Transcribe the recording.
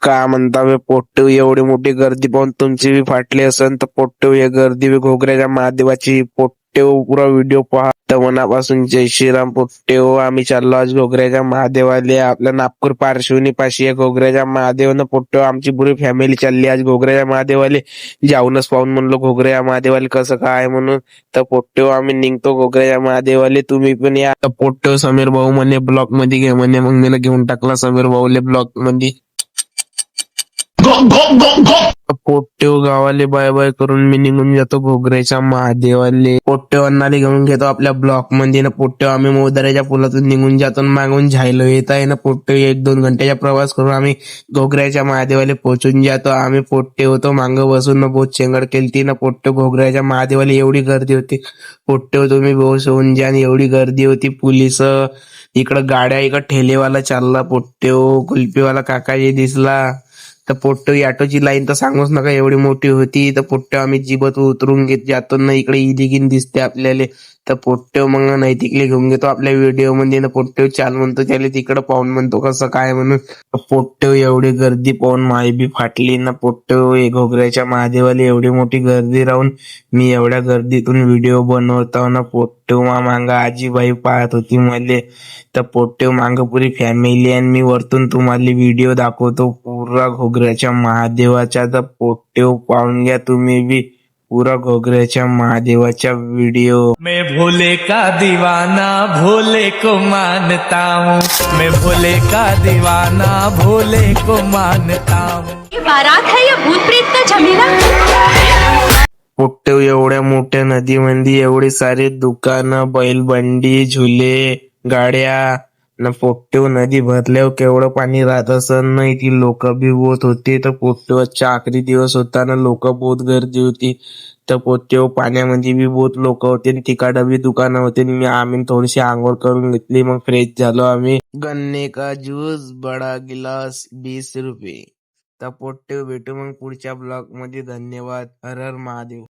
का म्हणता बे पोट्टेव, एवढी मोठी गर्दी पाहून तुमची बी फाटली असन तर पोट्टेव, हे गर्दी बी घोगऱ्याच्या महादेवाची. पोट्टेव पुरा व्हिडिओ पहा. तर मनापासून जय श्रीराम पोट्टेव. आम्ही चाललो आज घोगऱ्याच्या महादेवाले. आपल्या नागपूर पार्श्वनी पाशी आहे घोगऱ्याच्या महादेव ना पोट्टेव. आमची पुरी फॅमिली चालली आज घोगऱ्याच्या महादेवाले. जाऊनच पाहून म्हणलो घोगऱ्या महादेवाले कसं काय म्हणून. तर पोट्टेव आम्ही निघतो घोगऱ्याच्या महादेवाले, तुम्ही पण या. तर पोट्टेव समीर भाऊ म्हणे ब्लॉक मध्ये घे म्हणे, मग मी घेऊन टाकला समीर भाऊले ब्लॉक मध्ये. पोट्टेव गावाले बाय बाय करून मी निघून जातो घोगऱ्याच्या महादेवाले. पोट्टेव अण्णाले घेऊन घेतो आपल्या ब्लॉक मध्ये ना. पोट्टेव आम्ही मोदऱ्याच्या पुलातून निघून जातो, मागून झायलो येत आहे ना. पोट्टेव 1-2 घंट्याचा प्रवास करून आम्ही घोगऱ्याच्या महादेवाले पोहोचून जातो. आम्ही पोट्टेव होतो मांग बसून ना, बहुत चेंगड केलती ना. पोट्टेव घोगऱ्याच्या महादेवाले एवढी गर्दी होती. पोट्टेव तुम्ही बेहोश होऊन जा, एवढी गर्दी होती. पोलीस इकडं गाड्या, इकडं ठेलेवाला चालला. पोट्टेव कुल्फीवाला काकाजी दिसला. तर पोट्टेव ऑटोची लाईन तर सांगूच नका एवढी मोठी होती. तर पोट्टेव आम्ही जिबत उतरून घेत जातो ना, इकडे इलिगिन दिसते आपल्याला. तर पोट्टेव मग नैतिकले घेऊन घेतो आपल्या व्हिडिओ मध्ये ना. पोट्टेव चाल म्हणतो त्याला, तिकडं पाहून म्हणतो कसं काय म्हणून. पोट्टेव एवढी गर्दी पाहून माय बी फाटली ना. पोट्टेव घोगऱ्याच्या महादेवाला एवढी मोठी गर्दी राहून मी एवढ्या गर्दीतून व्हिडिओ बनवतो ना. पोट्टेव मांग आजीबाई पाहत होती मले. तर पोट्टेव मांग पुरी फॅमिली आणि मी वरतून तुम्हाला व्हिडिओ दाखवतो पुरा घोगऱ्याच्या महादेवाच्या. तर पोट्टेव पाहून घ्या तुम्ही बी पूरा घोगऱ्याच्या महादेवाच्या व्हिडिओ. मैं भोले का दीवाना भोले को मानता हूँ, मैं भोले का दीवाना भोले को मानता हूँ. ये बारात है या भूत प्रेत का झमेला. पोट्टेव एवढ्या मोठ्या नदीमध्ये एवढे सारे दुकानं, बैलबंडी, झुले, गाड्या ना. पोट्टेव नदी भरल्यावर केवढं पाणी राहत असन नाही. ती लोक बी बहुत होते. तर पोट्टेवच्या आखरी दिवस होता ना, लोक बहुत गर्दी होती. तर पोट्टेव पाण्यामध्ये बी बहुत लोक होते. तिकडं बी दुकानं होते. आम्ही थोडीशी आंघोळ करून घेतली, मग फ्रेश झालो आम्ही. गन्ने का ज्यूस बडा गिलास 20 रुपये. तर पोट्टेव भेटू मग पुढच्या ब्लॉग मध्ये. धन्यवाद. हर हर महादेव.